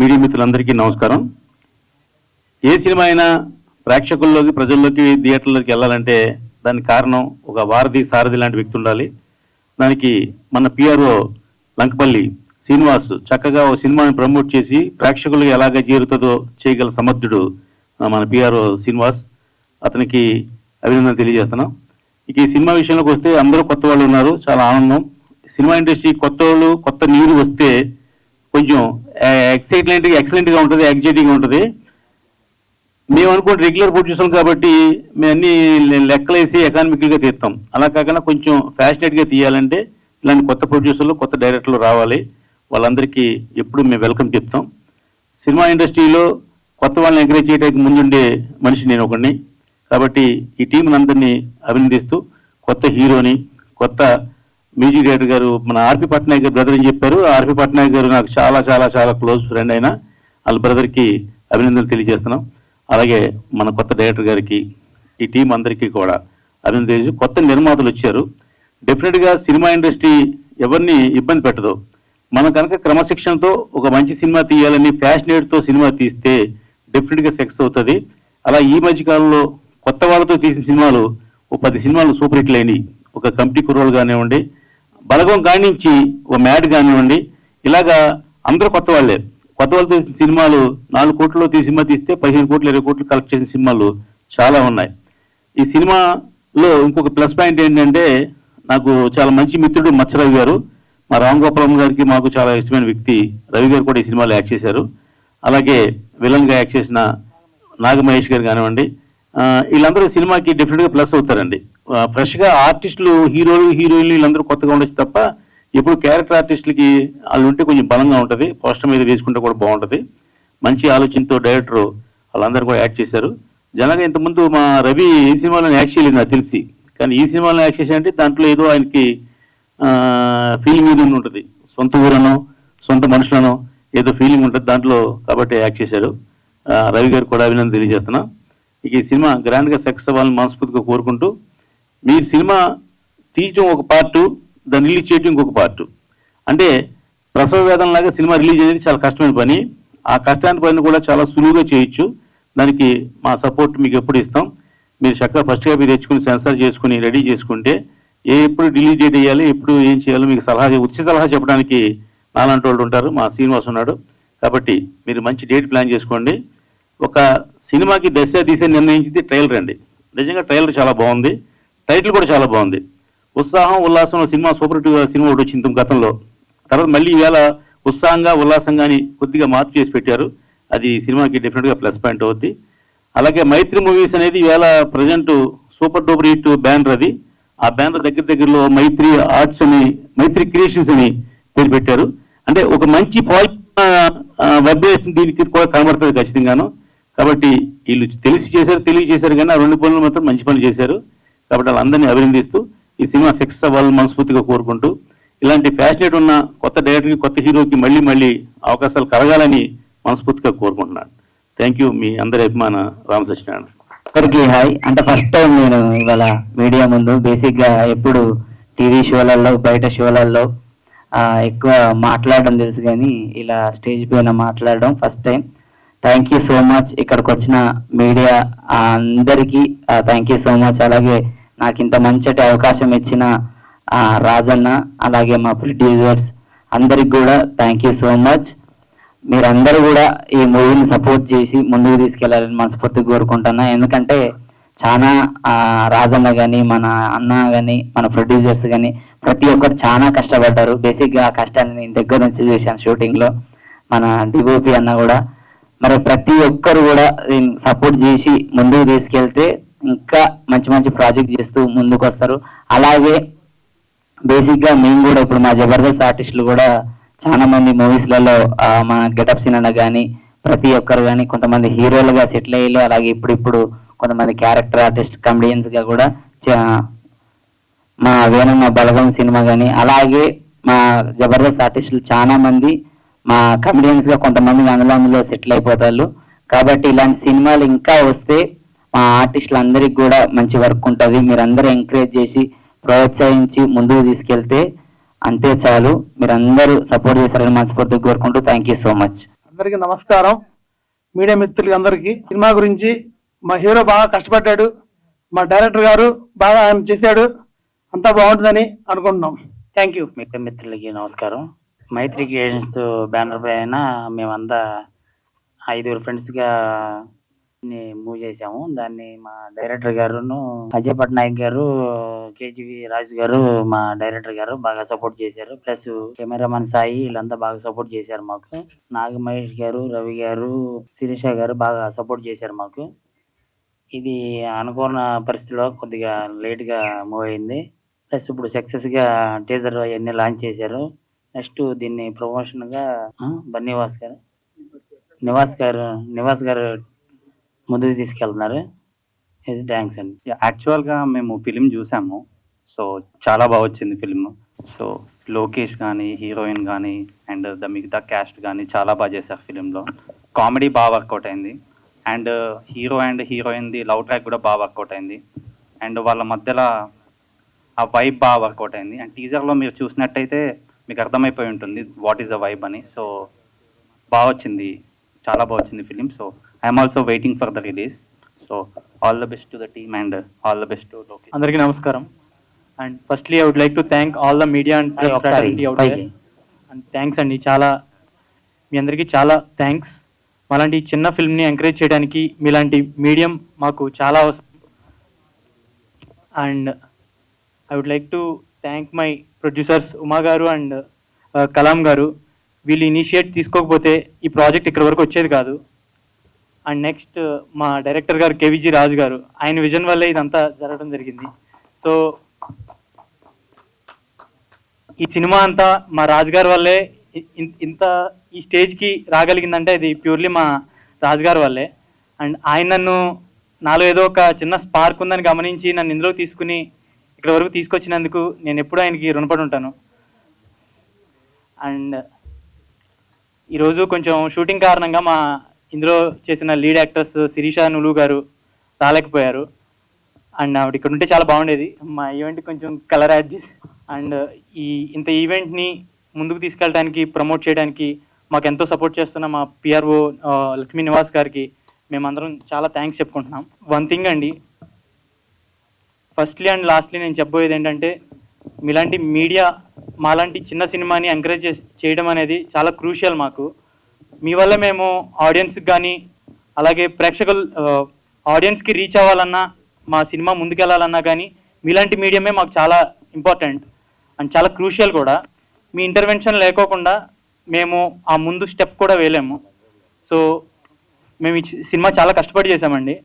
Media మిత్రులందరికీ నమస్కారం. ఏ cinema అయినా ప్రేక్షకుల్లోకి, ప్రజల్లోకి, థియేటర్లోకి వెళ్ళాలంటే దానికి కారణం ఒక వారధి, సారథి లాంటి వ్యక్తి ఉండాలి. దానికి మన పిఆర్ఓ లంకపల్లి శ్రీనివాస్ చక్కగా ఓ సినిమాని ప్రమోట్ చేసి ప్రేక్షకులకు ఎలాగ చేరుతుందో చేయగల సమర్థుడు మన పిఆర్ఓ శ్రీనివాస్. అతనికి అభినందన తెలియజేస్తున్నాం. ఇక ఈ సినిమా విషయంలోకి వస్తే అందరూ కొత్త వాళ్ళు ఉన్నారు, చాలా ఆనందం. సినిమా ఇండస్ట్రీ కొత్త వాళ్ళు, కొత్త నీరు వస్తే కొంచెం ఎక్సలెంట్గా ఉంటుంది, ఎగ్జైటింగ్గా ఉంటుంది. మేము అనుకోండి రెగ్యులర్ ప్రొడ్యూసర్ కాబట్టి మేము అన్ని లెక్కలేసి ఎకానమికల్గా తీస్తాం. అలా కాకుండా కొంచెం ఫ్యాషనేట్గా తీయాలంటే ఇలాంటి కొత్త ప్రొడ్యూసర్లు, కొత్త డైరెక్టర్లు రావాలి. వాళ్ళందరికీ ఎప్పుడు మేము వెల్కమ్ చెప్తాం. సినిమా ఇండస్ట్రీలో కొత్త వాళ్ళని ఎంకరేజ్ చేయడానికి ముందుండే మనిషి నేను ఒకడిని. కాబట్టి ఈ టీంని అందరినీ అభినందిస్తూ కొత్త హీరోని, కొత్త మ్యూజిక్ డైరెక్టర్ గారు మన ఆర్పి పట్నాయక్ గారు బ్రదర్ అని చెప్పారు. ఆర్పి పట్నాయక్ గారు నాకు చాలా చాలా చాలా క్లోజ్ ఫ్రెండ్ అయినా వాళ్ళ బ్రదర్కి అభినందనలు తెలియజేస్తున్నాం. అలాగే మన కొత్త డైరెక్టర్ గారికి, ఈ టీం అందరికీ కూడా అభినందన తెలియజేసి, కొత్త నిర్మాతలు వచ్చారు. డెఫినెట్గా సినిమా ఇండస్ట్రీ ఎవరిని ఇబ్బంది పెట్టదు. మనం కనుక క్రమశిక్షణతో ఒక మంచి సినిమా తీయాలని ప్యాషనేట్తో సినిమా తీస్తే డెఫినెట్గా సక్సెస్ అవుతుంది. అలా ఈ మధ్య కాలంలో కొత్త వాళ్ళతో తీసిన సినిమాలు ఓ 10 సినిమాలు సూపర్ హిట్లు అయినాయి. ఒక కమిటీ కుర్రోలు కానివ్వండి, బలగం కానించి ఓ మ్యాడ్ కానివ్వండి, ఇలాగా అందరూ కొత్త వాళ్ళే. కొత్త వాళ్ళతో తీసిన సినిమాలు 4 కోట్లలో సినిమా తీస్తే 15 కోట్లు 20 కోట్లు కలెక్ట్ చేసిన సినిమాలు చాలా ఉన్నాయి. ఈ సినిమాలో ఇంకొక ప్లస్ పాయింట్ ఏంటంటే, నాకు చాలా మంచి మిత్రుడు మచ్చరవి గారు, మా రామ్ గోపాలం గారికి మాకు చాలా ఇష్టమైన వ్యక్తి. రవి గారు కూడా ఈ సినిమాలో యాక్ట్ చేశారు. అలాగే విలన్గా యాక్ట్ చేసిన నాగమహేష్ గారు కానివ్వండి, వీళ్ళందరూ సినిమాకి డెఫినెట్గా ప్లస్ అవుతారండి. ఫ్రెష్గా ఆర్టిస్టులు, హీరోలు, హీరోయిన్లు వీళ్ళందరూ కొత్తగా ఉండొచ్చు తప్ప ఇప్పుడు క్యారెక్టర్ ఆర్టిస్టులకి వాళ్ళు ఉంటే కొంచెం బలంగా ఉంటుంది. పోస్టర్ మీద వేసుకుంటే కూడా బాగుంటుంది. మంచి ఆలోచనతో డైరెక్టర్ వాళ్ళందరూ కూడా యాక్ట్ చేశారు. జనగా ఇంతకుముందు మా రవి ఈ సినిమాలో యాక్ట్ చేయలేదు నాకు తెలిసి, కానీ ఈ సినిమాలో యాక్ట్ చేశారంటే దాంట్లో ఏదో ఆయనకి ఫీలింగ్ మీద ఉంటుంది. సొంత ఊరనో సొంత మనుషులనో ఏదో ఫీలింగ్ ఉంటుంది దాంట్లో, కాబట్టి యాక్ట్ చేశారు. రవి గారు కూడా అభినందన తెలియజేస్తున్నా. ఇక ఈ సినిమా గ్రాండ్గా సక్సెస్ అవ్వాలని మనస్ఫూర్తిగా కోరుకుంటూ, మీరు సినిమా తీయటం ఒక పార్టు, దాన్ని రిలీజ్ చేయటం ఇంకొక పార్టు. అంటే ప్రసవ వేదన లాగా సినిమా రిలీజ్ అనేది చాలా కష్టమైన పని. ఆ కష్టాన్ని పని కూడా చాలా సులువుగా చేయొచ్చు. దానికి మా సపోర్ట్ మీకు ఎప్పుడు ఇస్తాం. మీరు చక్కగా ఫస్ట్ కాపీ తెచ్చుకుని సెన్సార్ చేసుకుని రెడీ చేసుకుంటే ఎప్పుడు రిలీజ్ డేట్ వేయాలి, ఎప్పుడు ఏం చేయాలో మీకు ఉచిత సలహా చెప్పడానికి నాలాంటి వాళ్ళు ఉంటారు. మా శ్రీనివాస్ ఉన్నాడు. కాబట్టి మీరు మంచి డేట్ ప్లాన్ చేసుకోండి. ఒక సినిమాకి దశ దిశ నిర్ణయించింది ట్రైలర్ అండి. నిజంగా ట్రైలర్ చాలా బాగుంది, టైటిల్ కూడా చాలా బాగుంది. ఉత్సాహం ఉల్లాసం సినిమా సూపర్ హిట్ సినిమా ఒకటి వచ్చింది గతంలో. తర్వాత మళ్ళీ ఈవేళ ఉత్సాహంగా ఉల్లాసంగా కొద్దిగా మార్పు చేసి పెట్టారు. అది సినిమాకి డెఫినెట్గా ప్లస్ పాయింట్ అవుద్ది. అలాగే మైత్రి మూవీస్ అనేది ఈవేళ present super duper hit banner. అది ఆ బ్యానర్ దగ్గరలో మైత్రి ఆర్ట్స్ అని, మైత్రి క్రియేషన్స్ అని పేరు పెట్టారు. అంటే ఒక మంచి వెబ్ దీనికి కూడా కనబడుతుంది ఖచ్చితంగాను. కాబట్టి వీళ్ళు తెలియజేశారు కానీ ఆ 2 పనులు మాత్రం మంచి పనులు చేశారు. కాబట్టి వాళ్ళందరినీ అభినందిస్తూ ఈ సినిమా సక్సెస్ అవ్వాలని మనస్ఫూర్తిగా కోరుకుంటూ, ఇలాంటి ఫ్యాషనేట్ ఉన్న కొత్త డైరెక్టర్కి, కొత్త హీరోకి మళ్ళీ అవకాశాలు కలగాలని మనస్ఫూర్తిగా కోరుకుంటున్నాను. Thank you. మీ అందరి అభిమాన రామ సత్యనారాయణ. అందరికీ హాయ్. అంటే ఫస్ట్ టైం నేను ఇవాళ మీడియా ముందు. బేసిక్గా ఎప్పుడు టీవీ షోలలో, బయట షోలలో ఎక్కువ మాట్లాడడం తెలుసు, కానీ ఇలా స్టేజ్ పైన మాట్లాడడం first time. Thank you so much. ఇక్కడికి వచ్చిన మీడియా అందరికీ థ్యాంక్ యూ సో మచ్. అలాగే నాకు ఇంత మంచి అవకాశం ఇచ్చిన రాజన్న, అలాగే మా ప్రొడ్యూసర్స్ అందరికి కూడా థ్యాంక్ యూ సో మచ్. మీరందరూ కూడా ఈ మూవీని సపోర్ట్ చేసి ముందుకు తీసుకెళ్లాలని మనస్ఫూర్తిగా కోరుకుంటున్నా. ఎందుకంటే చాలా రాజన్న కానీ, మన అన్న కానీ, మన ప్రొడ్యూసర్స్ కానీ ప్రతి ఒక్కరు చాలా కష్టపడ్డారు. బేసిక్గా ఆ కష్టాన్ని నేను దగ్గర నుంచి చూశాను షూటింగ్లో. మన డిఓపి అన్న కూడా, మరి ప్రతి ఒక్కరు కూడా సపోర్ట్ చేసి ముందుకు తీసుకెళ్తే ఇంకా మంచి మంచి ప్రాజెక్ట్ చేస్తూ ముందుకు వస్తారు. అలాగే బేసిక్గా మేము కూడా ఇప్పుడు మా జబర్దస్త్ ఆర్టిస్టులు కూడా చాలా మంది మూవీస్లలో మన గెటప్ సినిమా కానీ ప్రతి ఒక్కరు కానీ కొంతమంది హీరోలుగా సెటిల్ అయ్యారు. అలాగే ఇప్పుడు కొంతమంది క్యారెక్టర్ ఆర్టిస్ట్, కమెడియన్స్గా కూడా మా వేణమ్మ బలగం సినిమా కానీ, అలాగే మా జబర్దస్త్ ఆర్టిస్టులు చాలా మంది మా కమెడియన్స్గా కొంతమంది అందులో సెటిల్ అయిపోతారు. కాబట్టి ఇలాంటి సినిమాలు ఇంకా వస్తే మా ఆర్టిస్టులు అందరికి కూడా మంచి వర్క్ ఉంటుంది. మీరందరూ ఎంకరేజ్ చేసి ప్రోత్సహించి ముందుకు తీసుకెళ్తే అంతే చాలు. మీరందరూ సపోర్ట్ చేస్తారని మనస్ఫూర్తిగా కోరుకుంటూ థ్యాంక్ యూ సో మచ్. అందరికీ నమస్కారం. మీడియా మిత్రులకి అందరికీ. సినిమా గురించి మా హీరో బాగా కష్టపడ్డాడు, మా డైరెక్టర్ గారు బాగా ఆయన చేశాడు, అంతా బాగుంటుందని అనుకుంటున్నాం. Thank you. మిత్రులకి నమస్కారం. మైత్రి క్రియేషన్స్ బ్యానర్ పైన మేమంతా 5 ఫ్రెండ్స్గా మూవ్ చేసాము. దాన్ని మా డైరెక్టర్ గారును అజయ్ పట్నాయక్ గారు, కేజీవి రాజు గారు మా డైరెక్టర్ గారు బాగా సపోర్ట్ చేశారు. ప్లస్ కెమెరామన్ సాయి వీళ్ళంతా బాగా సపోర్ట్ చేశారు మాకు. నాగమహేష్ గారు, రవి గారు, శిరీష గారు బాగా సపోర్ట్ చేశారు మాకు. ఇది అనుకోని పరిస్థితిలో కొద్దిగా లేట్గా మూవ్ అయింది. ప్లస్ ఇప్పుడు సక్సెస్గా టీజర్ అవన్నీ లాంచ్ చేశారు. నెక్స్ట్ దీన్ని ప్రమోషన్గా నివాస్ గారు ముందుకు తీసుకెళ్తున్నారు. ఇది థ్యాంక్స్ అండి. యాక్చువల్గా మేము ఫిలిం చూసాము. సో చాలా బాగా వచ్చింది ఫిలిం. సో లోకేష్ కానీ, హీరోయిన్ కానీ అండ్ మిగతా క్యాస్ట్ కానీ చాలా బాగా చేశారు ఫిలింలో. కామెడీ బాగా వర్కౌట్ అయింది. అండ్ హీరో అండ్ హీరోయిన్ది లవ్ ట్రాక్ కూడా బాగా వర్కౌట్ అయింది. అండ్ వాళ్ళ మధ్యలో ఆ వైబ్ బాగా వర్కౌట్ అయింది. అండ్ టీజర్లో మీరు చూసినట్టయితే మీకు అర్థమైపోయి ఉంటుంది వాట్ ఈస్ ద వైబ్ అని. సో బాగా వచ్చింది, చాలా బాగా వచ్చింది film. So I'm also waiting for the release. So all the best to the team and all the best to Lokesh. అందరికీ నమస్కారం. And firstly I would like to thank all the media and fraternity out there. And thanks అండి, చాలా మీ అందరికీ చాలా thanks. అలాంటి చిన్న ఫిల్మ్ని encourage చేయడానికి మీలాంటి మీడియం మాకు చాలా అవసరం. And I would like to thank my producers Uma garu and Kalam గారు. వీళ్ళు ఇనిషియేట్ తీసుకోకపోతే ఈ ప్రాజెక్ట్ ఇక్కడ వరకు వచ్చేది కాదు. అండ్ నెక్స్ట్ మా డైరెక్టర్ గారు కేవీజీ రాజు గారు, ఆయన విజన్ వల్లే ఇదంతా జరగడం జరిగింది. సో ఈ సినిమా అంతా మా రాజుగారి వల్లే ఇంత ఈ స్టేజ్కి రాగలిగిందంటే ఇది ప్యూర్లీ మా రాజుగారి వల్లే. అండ్ ఆయన నాలో ఏదో ఒక చిన్న స్పార్క్ ఉందని గమనించి నన్ను ఇందులో తీసుకుని ఇక్కడ వరకు తీసుకొచ్చినందుకు నేను ఎప్పుడూ ఆయనకి రుణపడి ఉంటాను. అండ్ ఈరోజు కొంచెం షూటింగ్ కారణంగా మా ఇందులో చేసిన లీడ్ యాక్టర్స్ శిరీష నులు గారు రాలేకపోయారు. అండ్ ఆవిడ ఇక్కడ ఉంటే చాలా బాగుండేది. మా ఈవెంట్కి కొంచెం కలర్ యాడ్ చేసి అండ్ ఇంత ఈవెంట్ని ముందుకు తీసుకెళ్ళడానికి, ప్రమోట్ చేయడానికి మాకు ఎంతో సపోర్ట్ చేస్తున్న మా పిఆర్ఓ లక్ష్మీ నివాస్ గారికి మేమందరం చాలా థ్యాంక్స్ చెప్పుకుంటున్నాం. వన్ థింగ్ అండి, ఫస్ట్లీ అండ్ లాస్ట్లీ నేను చెప్పబోయేది ఏంటంటే, మీలాంటి మీడియా మాలాంటి చిన్న సినిమాని ఎంకరేజ్ చేయడం అనేది చాలా క్రూషియల్ మాకు. మీ వల్ల మేము ఆడియన్స్కి కానీ అలాగే ప్రేక్షకులు ఆడియన్స్కి రీచ్ అవ్వాలన్నా, మా సినిమా ముందుకెళ్ళాలన్నా కానీ మీలాంటి మీడియమే మాకు చాలా ఇంపార్టెంట్ అండ్ చాలా క్రూషియల్ కూడా. మీ ఇంటర్వెన్షన్ లేకోకుండా మేము ఆ ముందు స్టెప్ కూడా వేయలేము. సో మేము ఈ సినిమా చాలా కష్టపడి చేసామండి.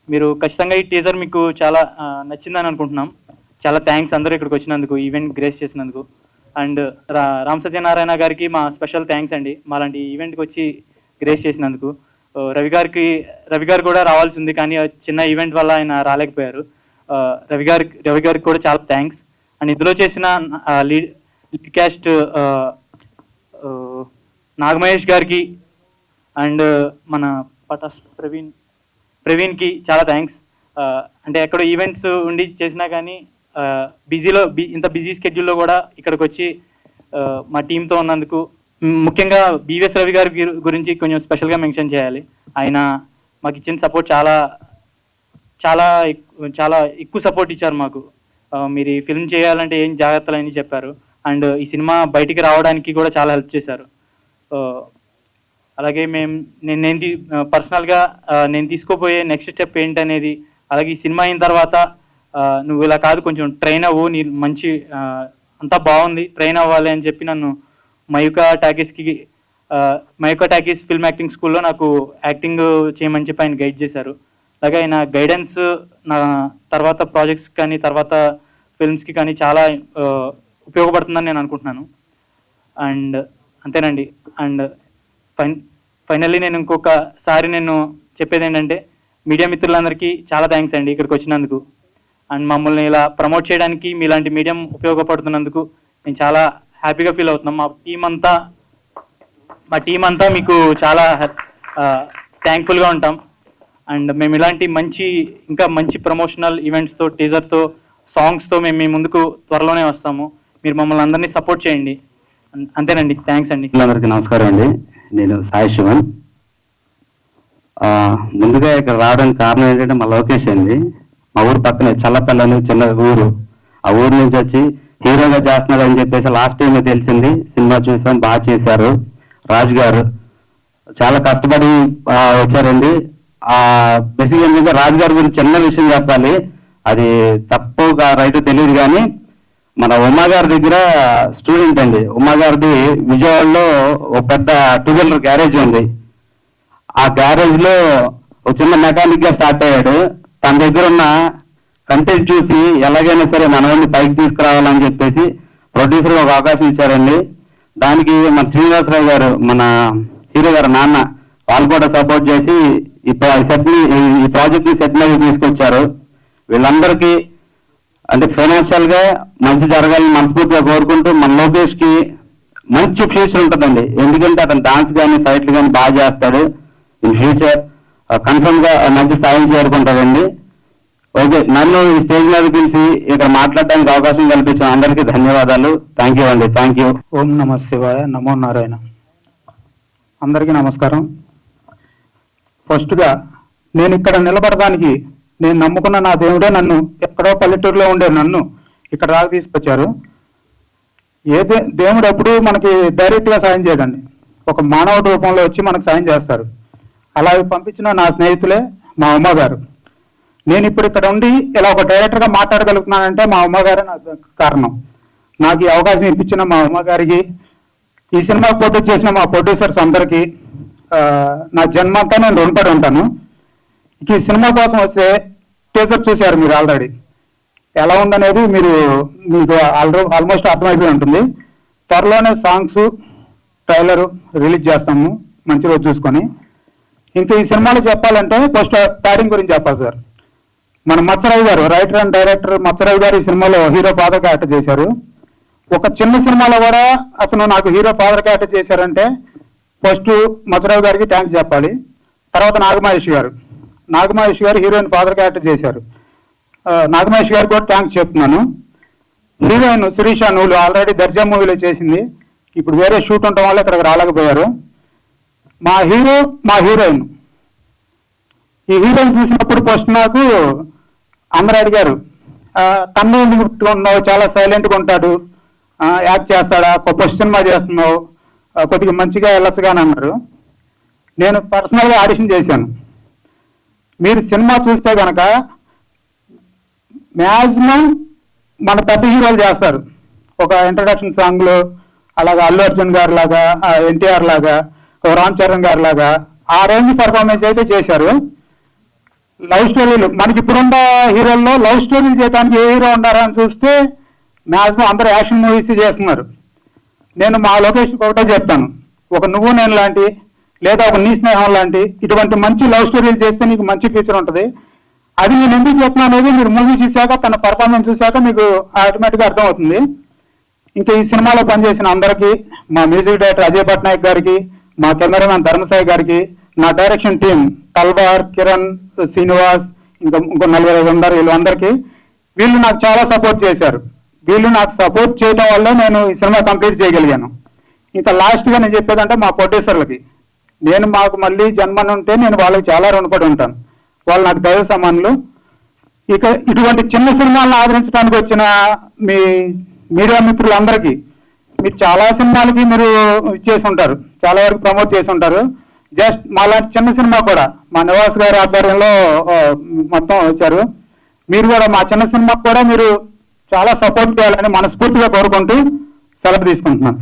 మీరు ఖచ్చితంగా ఈ టీజర్ మీకు చాలా నచ్చిందని అనుకుంటున్నాం. చాలా థ్యాంక్స్ అందరూ ఇక్కడికి వచ్చినందుకు, ఈవెంట్ గ్రేస్ చేసినందుకు. అండ్ రామ్ సత్యనారాయణ గారికి మా స్పెషల్ థ్యాంక్స్ అండి, మాలాంటి ఈవెంట్కి వచ్చి గ్రేస్ చేసినందుకు. రవి గారు కూడా రావాల్సి ఉంది, కానీ చిన్న ఈవెంట్ వల్ల ఆయన రాలేకపోయారు. రవి గారికి కూడా చాలా థ్యాంక్స్. అండ్ ఇందులో చేసిన లీడ్ క్యాస్ట్ నాగమహేష్ గారికి అండ్ మన పటాస్ ప్రవీణ్కి చాలా థ్యాంక్స్. అంటే ఎక్కడో ఈవెంట్స్ ఉండి చేసినా కానీ ఇంత బిజీ స్కెడ్యూల్లో కూడా ఇక్కడికి వచ్చి మా టీంతో ఉన్నందుకు. ముఖ్యంగా బివిఎస్ రవి గారి గురించి కొంచెం స్పెషల్గా మెన్షన్ చేయాలి. ఆయన మాకు ఇచ్చిన సపోర్ట్ చాలా చాలా చాలా ఎక్కువ సపోర్ట్ ఇచ్చారు మాకు. మీరు ఈ ఫిల్మ్ చేయాలంటే ఏం జాగ్రత్తలు అని చెప్పారు. అండ్ ఈ సినిమా బయటికి రావడానికి కూడా చాలా హెల్ప్ చేశారు. అలాగే నేను పర్సనల్గా నేను తీసుకోబోయే నెక్స్ట్ స్టెప్ ఏంటనేది, అలాగే ఈ సినిమా అయిన తర్వాత నువ్వు ఇలా కాదు కొంచెం ట్రైన్ అవ్వు, నీ మంచి అంతా బాగుంది, ట్రైన్ అవ్వాలి అని చెప్పి నన్ను మయూకా టాకీస్ ఫిల్మ్ యాక్టింగ్ స్కూల్లో నాకు యాక్టింగ్ చేయమని చెప్పి ఆయన గైడ్ చేశారు. అలాగే ఆయన గైడెన్స్ నా తర్వాత ప్రాజెక్ట్స్ కానీ తర్వాత ఫిల్మ్స్కి కానీ చాలా ఉపయోగపడుతుందని నేను అనుకుంటున్నాను. అండ్ అంతేనండి. అండ్ ఫైనల్లీ నేను ఇంకొకసారి నేను చెప్పేది ఏంటంటే, మీడియా మిత్రులందరికీ చాలా థ్యాంక్స్ అండి ఇక్కడికి వచ్చినందుకు. అండ్ మమ్మల్ని ఇలా ప్రమోట్ చేయడానికి మీలాంటి మీడియం ఉపయోగపడుతున్నందుకు నేను చాలా హ్యాపీగా ఫీల్ అవుతున్నాం. మా టీం అంతా మీకు చాలా థ్యాంక్ఫుల్గా ఉంటాం. అండ్ మేము ఇలాంటి ఇంకా మంచి ప్రమోషనల్ ఈవెంట్స్తో, టీజర్తో, సాంగ్స్తో మేము మీ ముందుకు త్వరలోనే వస్తాము. మీరు మమ్మల్ని అందరినీ సపోర్ట్ చేయండి. అంతేనండి, థ్యాంక్స్ అండి. అందరికీ నమస్కారం అండి. నేను సాయి శివన్. ముందుగా ఇక్కడ రావడానికి కారణం ఏంటంటే మా లోకేష్ అండి. మా ఊరు పక్కనే చల్లపల్లి అని చిన్న ఊరు. ఆ ఊరు నుంచి వచ్చి హీరోగా చేస్తున్నారు అని చెప్పేసి లాస్ట్ టైం తెలిసింది. సినిమా చూసాం, బాగా చేశారు. రాజు గారు చాలా కష్టపడి వచ్చారండి. బేసిక్ ఏంటంటే రాజు గారి గురించి చిన్న విషయం చెప్పాలి. అది తప్పు రైతు తెలియదు కానీ మన ఉమా గారి దగ్గర స్టూడెంట్ అండి. ఉమా గారిది విజయవాడలో ఒక పెద్ద 2-wheeler గ్యారేజ్ ఉంది. ఆ గ్యారేజ్ లో ఒక చిన్న మెకానిక్ గా స్టార్ట్ అయ్యాడు. తన దగ్గర ఉన్న కంటెంట్ చూసి ఎలాగైనా సరే మనల్ని పైకి తీసుకురావాలని చెప్పేసి ప్రొడ్యూసర్ ఒక అవకాశం ఇచ్చారండి. దానికి మన శ్రీనివాసరావు గారు, మన హీరో గారు నాన్న, వాళ్ళు కూడా సపోర్ట్ చేసి ఈ ప్రాజెక్ట్ ని సెట్ మీద తీసుకొచ్చారు. వీళ్ళందరికీ అంటే ఫైనాన్షియల్ గా మంచి జరగాలని మనస్ఫూర్తిగా కోరుకుంటూ మన లోకేష్ కి మంచి ఫ్యూచర్ ఉంటుందండి. ఎందుకంటే అతను డాన్స్ కానీ ఫైట్లు కానీ బాగా చేస్తాడు. ఇన్ ఫ్యూచర్ కన్ఫర్మ్ గా మంచి స్థాయికి చేరుకుంటాడండి. ఓకే, నన్ను ఈ స్టేజ్ మీద పిలిచి ఇక్కడ మాట్లాడడానికి అవకాశం కల్పించిన అందరికీ ధన్యవాదాలు. థ్యాంక్ యూ అండి. Thank you. ఓం నమ శివాయ, నమో నారాయణ. అందరికీ నమస్కారం. ఫస్ట్గా నేను ఇక్కడ నిలబడడానికి నేను నమ్ముకున్న నా దేవుడే నన్ను ఎక్కడో పల్లెటూరులో ఉండే నన్ను ఇక్కడ దాకా తీసుకొచ్చారు. దేవుడు ఎప్పుడూ మనకి డైరెక్ట్గా సాయం చేయడండి, ఒక మానవుడి రూపంలో వచ్చి మనకు సాయం చేస్తారు. అలాగే పంపించిన నా స్నేహితులే మా అమ్మగారు. నేను ఇప్పుడు ఇక్కడ ఉండి ఇలా ఒక డైరెక్టర్గా మాట్లాడగలుగుతున్నానంటే మా అమ్మగారే నాకు కారణం. నాకు ఈ అవకాశం ఇప్పించిన మా అమ్మగారికి, ఈ సినిమా పోటీ చేసిన మా ప్రొడ్యూసర్స్ అందరికీ నా జన్మంతా నేను రుణపడి ఉంటాను. ఈ సినిమా కోసం వస్తే టీజర్ చూశారు మీరు ఆల్రెడీ. ఎలా ఉందనేది మీకు ఆల్మోస్ట్ అర్థమైపోయి ఉంటుంది. త్వరలోనే సాంగ్స్, ట్రైలర్ రిలీజ్ చేస్తాము మంచి రోజు చూసుకొని. ఇంకా ఈ సినిమాలో చెప్పాలంటే ఫస్ట్ స్టార్టింగ్ గురించి చెప్పాలి సార్. మన మత్సరావు గారు, రైటర్ అండ్ డైరెక్టర్ మత్సరావు గారు ఈ సినిమాలో హీరో ఫాదర్ క్యారెక్టర్ చేశారు. ఒక చిన్న సినిమాలో కూడా అతను నాకు హీరో ఫాదర్ క్యారెక్టర్ చేశారంటే ఫస్ట్ మత్సరావు గారికి థ్యాంక్స్ చెప్పాలి. తర్వాత నాగమహేష్ గారు హీరోయిన్ ఫాదర్ క్యారెక్టర్ చేశారు. నాగమహేష్ గారికి కూడా థ్యాంక్స్ చెప్తున్నాను. హీరోయిన్ శిరీష నూలు ఆల్రెడీ దర్జా మూవీలో చేసింది. ఇప్పుడు వేరే షూట్ ఉండటం వల్ల ఇక్కడికి రాలేకపోయారు. మా హీరో, మా హీరోయిన్, ఈ హీరోయిన్ చూసినప్పుడు ఫస్ట్ నాకు అందరూ అడిగారు, తన్ను ఉన్నావు, చాలా సైలెంట్గా ఉంటాడు, యాక్ట్ చేస్తాడా, ఫస్ట్ సినిమా చేస్తున్నావు, కొద్దిగా మంచిగా వెళ్ళొచ్చుగా అని అన్నారు. నేను పర్సనల్గా ఆడిషన్ చేశాను. మీరు సినిమా చూస్తే కనుక మ్యాక్సిమం మన పెద్ద హీరోలు చేస్తారు. ఒక ఇంట్రడక్షన్ సాంగ్లో అలాగా అల్లు అర్జున్ గారు లాగా, ఎన్టీఆర్ లాగా, రామ్ చరణ్ గారు లాగా ఆ రేంజ్ పర్ఫార్మెన్స్ అయితే చేశారు. లవ్ స్టోరీలు మనకి ఇప్పుడున్న హీరోల్లో లవ్ స్టోరీలు చేయడానికి ఏ హీరో ఉన్నారా అని చూస్తే మ్యాక్సిమం అందరూ యాక్షన్ మూవీస్ చేస్తున్నారు. నేను మా లోకేష్ ఒకటే చెప్తాను, ఒక నువ్వు నేను లాంటి లేదా ఒక నీ స్నేహం లాంటి ఇటువంటి మంచి లవ్ స్టోరీలు చేస్తే నీకు మంచి ఫ్యూచర్ ఉంటుంది. అది నేను ఎందుకు చెప్తున్నాను అనేది మీరు మూవీ చూశాక, తన పర్ఫార్మెన్స్ చూశాక మీకు ఆటోమేటిక్గా అర్థమవుతుంది. ఇంకా ఈ సినిమాలో పనిచేసిన అందరికీ, మా మ్యూజిక్ డైరెక్టర్ అజయ్ పట్నాయక్ గారికి, మా కెమెరామెన్ ధర్మసాయి గారికి, నా డైరెక్షన్ టీం తల్వార్, కిరణ్, శ్రీనివాస్, ఇంకో 40 ఉన్నారు. వీళ్ళందరికీ వీళ్ళు నాకు చాలా సపోర్ట్ చేశారు. వీళ్ళు నాకు సపోర్ట్ చేయడం వల్ల నేను ఈ సినిమా కంప్లీట్ చేయగలిగాను. ఇంకా లాస్ట్గా నేను చెప్పేదంటే మా ప్రొడ్యూసర్లకి, మాకు మళ్ళీ జన్మనుంటే నేను వాళ్ళకి చాలా రుణపడి ఉంటాను. వాళ్ళు నాకు దైవ సమానులు. ఇక ఇటువంటి చిన్న సినిమాలను ఆదరించడానికి వచ్చిన మీ మీడియా మిత్రులందరికీ, మీరు చాలా సినిమాలకి మీరు ఇచ్చేసి ఉంటారు, చాలా వరకు ప్రమోట్ చేసి ఉంటారు. జస్ట్ మాలాంటి చిన్న సినిమా కూడా మా నివాస్ గారి ఆధ్వర్యంలో మొత్తం వచ్చారు. మీరు కూడా మా చిన్న సినిమాకు కూడా మీరు చాలా సపోర్ట్ చేయాలని మనస్ఫూర్తిగా కోరుకుంటూ సెలవు తీసుకుంటున్నాను.